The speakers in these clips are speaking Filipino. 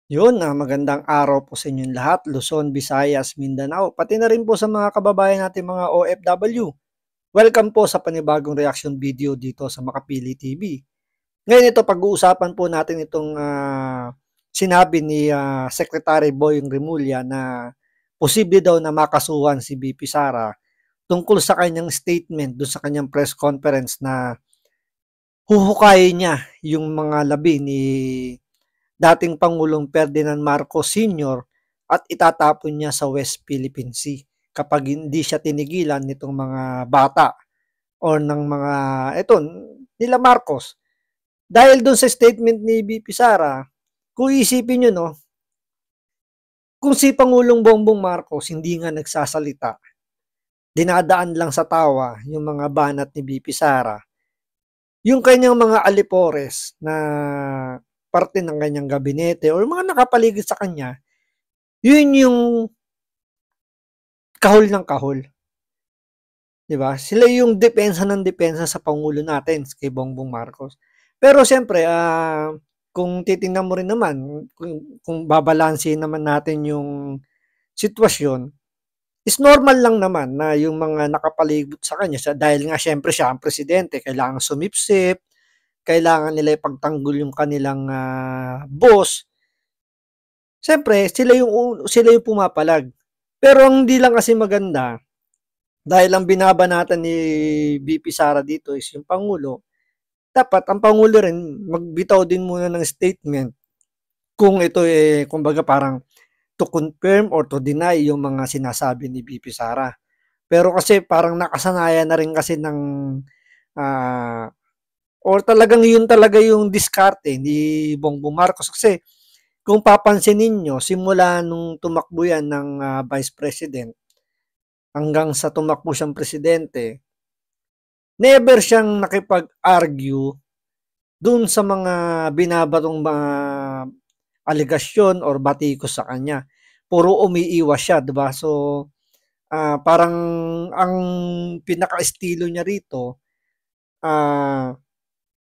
Magandang araw po sa inyong lahat, Luzon, Visayas, Mindanao, pati na rin po sa mga kababayan natin mga OFW. Welcome po sa panibagong reaction video dito sa Makapili TV. Ngayon ito, pag-uusapan po natin itong sinabi ni Secretary Boying Rimulya na posible daw na makasuhan si VP Sara tungkol sa kanyang statement doon sa kanyang press conference na huhukayin niya yung mga labi ni dating Pangulong Ferdinand Marcos Sr. at itatapon niya sa West Philippine Sea kapag hindi siya tinigilan nitong mga bata o ng mga nila Marcos. Dahil doon sa statement ni VP Sara, kung isipin nyo, no, kung si Pangulong Bongbong Marcos hindi nga nagsasalita, dinadaan lang sa tawa yung mga banat ni VP Sara, yung kanyang mga alipores na parte ng kanyang gabinete o mga nakapaligid sa kanya, yun yung kahol ng kahol. Diba? Sila yung depensa ng depensa sa Pangulo natin, kay Bongbong Marcos. Pero siyempre, kung titingnan mo rin naman, kung babalansin naman natin yung sitwasyon, is normal lang naman na yung mga nakapalibot sa kanya, dahil nga siyempre siya ang presidente, kailangan sumipsip, kailangan nila ipagtanggol yung kanilang boss. Siyempre, sila yung pumapalag. Pero ang hindi lang kasi maganda, dahil ang binabanatan ni VP Sara dito is yung Pangulo, dapat ang Pangulo rin magbitaw din muna ng statement kung ito kumbaga parang to confirm or to deny yung mga sinasabi ni VP Sara. Pero kasi parang nakasanayan na rin kasi ng or talagang yun talaga yung diskarte ni Bongbong Marcos. Kasi kung papansin ninyo, simula nung tumakbo yan ng Vice President hanggang sa tumakbo siyang presidente, never siyang nakipag-argue dun sa mga binabatong mga aligasyon or batikos sa kanya. Puro umiiwas siya, diba? So, parang ang pinaka-estilo niya rito,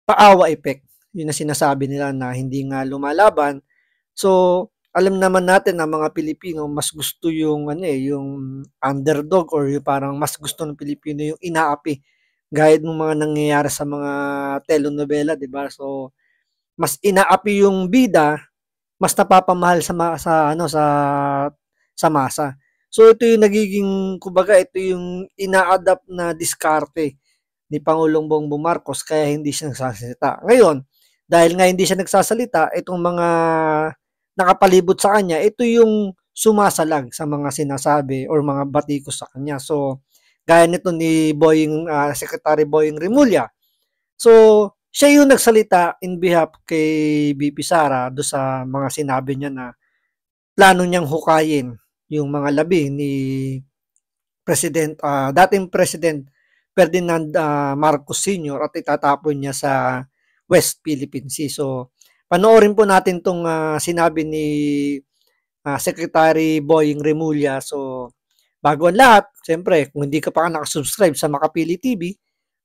paawa effect. Yun na sinasabi nila na hindi nga lumalaban. So, alam naman natin na mga Pilipino mas gusto yung yung underdog or yung parang mas gusto ng Pilipino yung inaapi gaya ng mga nangyayari sa mga telenovela, 'di ba? So, mas inaapi yung bida, mas napapamahal sa masa. So, ito yung nagiging kumbaga ito yung ina-adapt na diskarte ni Pangulong Bongbong Marcos kaya hindi siya nagsasalita. Ngayon, dahil nga hindi siya nagsasalita, itong mga nakapalibot sa kanya, ito yung sumasalag sa mga sinasabi or mga batikos sa kanya. So, gaya nito ni Secretary Boying Rimulya. So, siya yung nagsalita in behalf kay VP Sara do sa mga sinabi niya na plano niyang hukayin yung mga labi ni dating President Ferdinand Marcos Sr. at itatapon niya sa West Philippine Sea. So, panoorin po natin tong sinabi ni Secretary Boying Rimulya. So, bago ang lahat, siyempre, kung hindi ka pa nakasubscribe sa Makapili TV,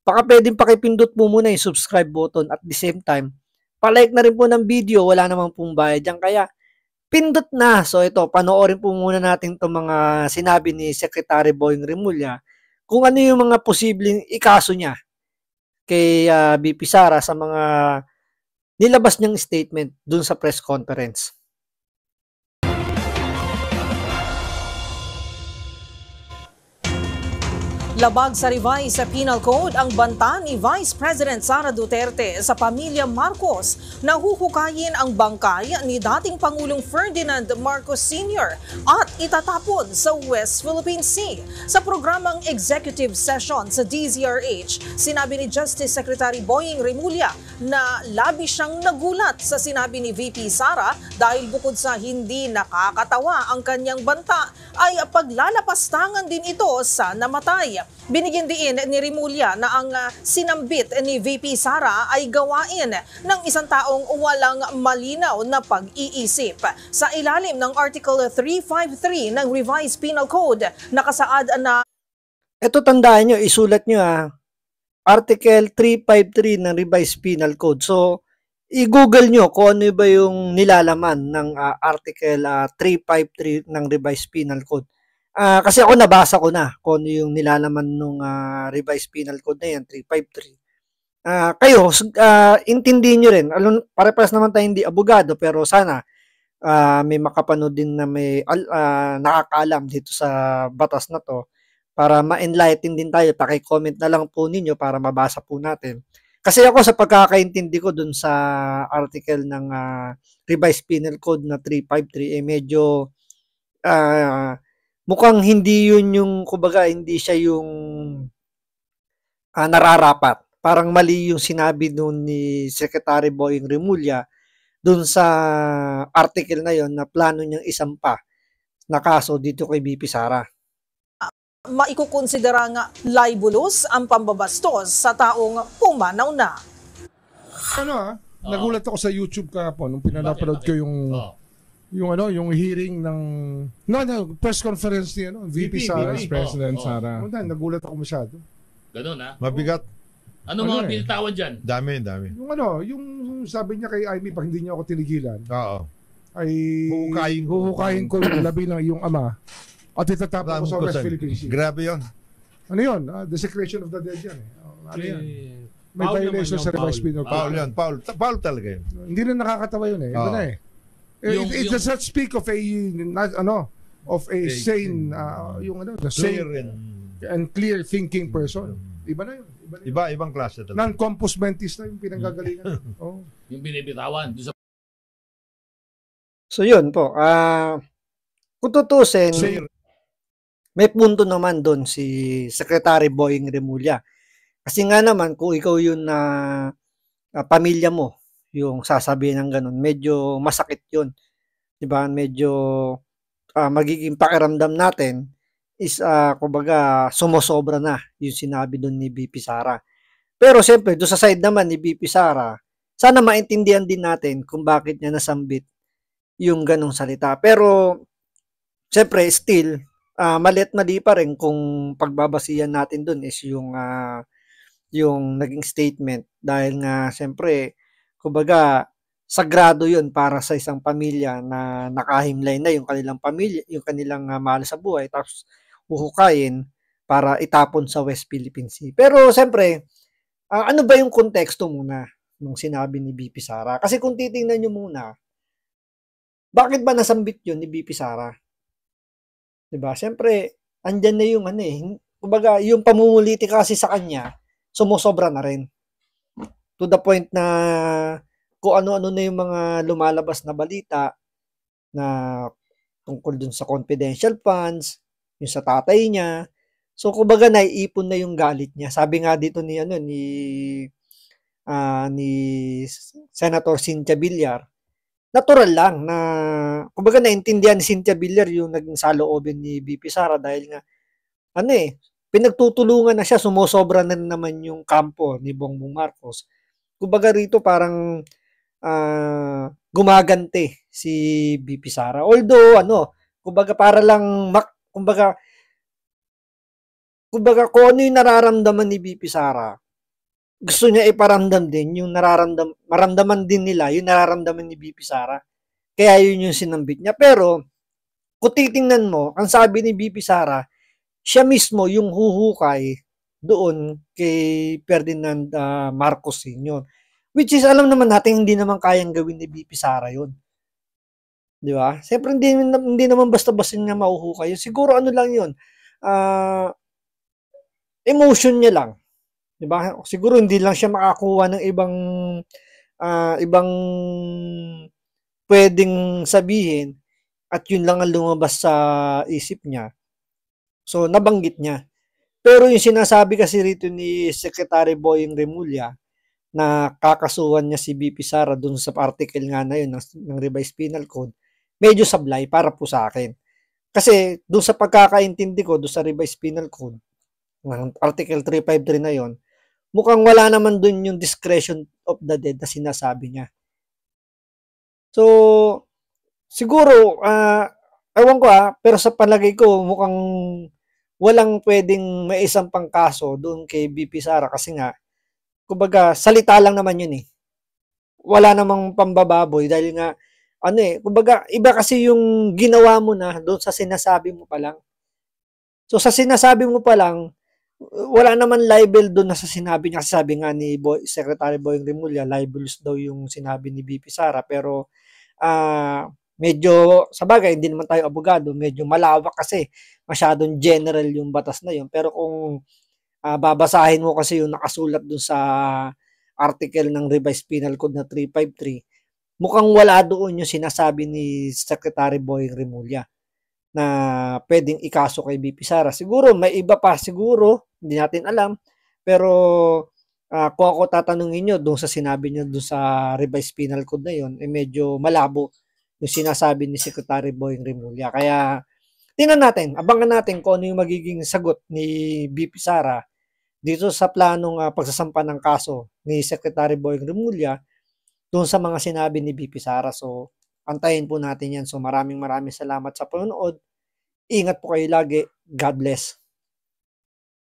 baka pwedeng pakipindot mo muna yung subscribe button at the same time, palike na rin po ng video, wala namang pong bayad dyan. Kaya, pindot na. So, ito, panoorin po muna natin itong mga sinabi ni Secretary Boying Rimulya kung ano yung mga posibleng ikaso niya kay VP Sara sa mga nilabas niyang statement dun sa press conference. Labag sa Revised Penal Code ang banta ni Vice President Sara Duterte sa pamilya Marcos na huhukayin ang bangkay ni dating Pangulong Ferdinand Marcos Sr. at itatapon sa West Philippine Sea. Sa programang executive session sa DZRH, sinabi ni Justice Secretary Boying Rimulya na labis siyang nagulat sa sinabi ni VP Sara dahil bukod sa hindi nakakatawa ang kanyang banta ay paglalapastangan din ito sa namatay. Binigyan din ni Rimulya na ang sinambit ni VP Sara ay gawain ng isang taong walang malinaw na pag-iisip. Sa ilalim ng Article 353 ng Revised Penal Code, nakasaad na... Ito tandaan nyo, isulat nyo Article 353 ng Revised Penal Code. So, i-google nyo kung ano ba yung nilalaman ng Article 353 ng Revised Penal Code. Kasi ako nabasa ko na kung ano yung nilalaman ng Revised Penal Code na yan, 353. Kayo, intindihin nyo rin. Pare-pares naman tayo hindi abogado, pero sana may makapanood din na may nakakaalam dito sa batas na to para ma-enlighten din tayo. Paki-comment na lang po ninyo para mabasa po natin. Kasi ako sa pagkakaintindi ko dun sa article ng Revised Penal Code na 353 medyo mukhang hindi yun yung kumbaga hindi siya yung nararapat. Parang mali yung sinabi doon ni Secretary Boying Remulla doon sa article na yon na plano niyang isampa na kaso dito kay BP Sara. Maikukonsidera nga libelous ang pambabastos sa taong pumanaw na. Nagulat ako sa YouTube kahapon nung pinapanood ko yung hearing ng press conference ni VP Sara, President Sara. Nagulat ako masyado. Ganun Mabigat. Ano mga binitawan dyan? Dami. Yung sabi niya kay Amy pag hindi niya ako tinigilan. Oo. Ay huhukayin ko labi ng iyong ama at itatapon ko sa West Philippine Sea. Grabe yun. Ano yun? Desecration of the dead yan. Ano yan? May violation sa Revised Penal Code. Paul yun. Paul talaga yun. Hindi na nakakatawa yun Iba na It does not speak of a sane the sane and clear thinking person. Iba na yun. Ibang klase talaga. Non-compos mentis na yung pinanggagalingan. Yung binibitawan. So yun po. Kung tutusin, may punto naman doon si Secretary Boying Remulla. Kasi nga naman, kung ikaw yun na pamilya mo, yung sasabihin ng ganun, medyo masakit yun. Diba? Medyo magiging pakiramdam natin is, kumbaga, sumosobra na yung sinabi doon ni BP Sara. Pero siyempre, doon sa side naman ni BP Sara, sana maintindihan din natin kung bakit niya nasambit yung ganong salita. Pero, siyempre, still, mali pa rin kung pagbabasihan natin dun is yung naging statement dahil nga siyempre kumbaga sagrado yun para sa isang pamilya na nakahimlay na yung kanilang pamilya, yung kanilang mahal sa buhay tapos huhukayin para itapon sa West Philippine Sea. Pero siyempre, ano ba yung konteksto muna nung sinabi ni BP Sara? Kasi kung titingnan nyo muna, bakit ba nasambit yun ni BP Sara? Diba? Siyempre, andyan na yung kumbaga, yung pamumuliti kasi sa kanya, sumusobra na rin. To the point na kung ano-ano na yung mga lumalabas na balita na tungkol dun sa confidential funds, yung sa tatay niya. So, kumbaga, naiipon na yung galit niya. Sabi nga dito ni Senator Cynthia Villar, natural lang na kumbaga naintindihan ni Cynthia Villar yung naging saloobin ni BP Sara dahil nga pinagtutulungan na siya, sumosobra na naman yung kampo ni Bongbong Marcos. Kumbaga rito parang gumagante si BP Sara. Although kumbaga para lang kumbaga kung ano yung nararamdaman ni BP Sara, gusto niya iparamdam din yung maramdaman din nila yung nararamdaman ni BP Sara. Kaya yun yung sinambit niya. Pero, kung titingnan mo, ang sabi ni BP Sara, siya mismo yung huhukay doon kay Ferdinand Marcos Sr. Which is, alam naman natin, hindi naman kayang gawin ni BP Sara yun. Di ba? Siyempre, hindi naman basta-basta niya mahuhukay. Siguro lang yun, emotion niya lang. Diba? Siguro hindi lang siya makakuha ng ibang pwedeng sabihin at yun lang ang lumabas sa isip niya. So, nabanggit niya. Pero yung sinasabi kasi rito ni Secretary Boying Remulla na kakasuhan niya si BP Sara dun sa article nga na yun ng Revised Penal Code, medyo sablay para po sa akin. Kasi dun sa pagkakaintindi ko, dun sa Revised Penal Code, ng Article 353 na yon, mukhang wala naman dun yung discretion of the dead na sinasabi niya. So, siguro, ewan ko pero sa palagay ko, mukhang walang pwedeng maisang pang kaso doon kay BP Sara kasi nga, kumbaga, salita lang naman yun wala namang pambababoy dahil nga kumbaga iba kasi yung ginawa mo na doon sa sinasabi mo pa lang. So sa sinasabi mo pa lang, wala naman libel doon na sa sinabi niya. Kasi sabi nga ni Secretary Boying Rimulya, libelous daw yung sinabi ni VP Sara. Pero medyo, sa bagay, hindi naman tayo abogado, medyo malawak kasi masyadong general yung batas na yun. Pero kung babasahin mo kasi yung nakasulat doon sa article ng Revised Penal Code na 353, mukhang wala doon yung sinasabi ni Secretary Boying Rimulya na pwedeng ikaso kay BP Sara. Siguro may iba pa siguro, hindi natin alam. Pero kung ako tatanungin nyo doon sa sinabi nyo doon sa Revised Penal Code na yun, medyo malabo yung sinasabi ni Secretary Boying Rimulya. Kaya tingnan natin, abangan natin kung ano yung magiging sagot ni BP Sara dito sa planong pagsasampa ng kaso ni Secretary Boying Rimulya doon sa mga sinabi ni BP Sara. So, antayin po natin yan. So, maraming salamat sa panonood. Ingat po kayo lagi. God bless.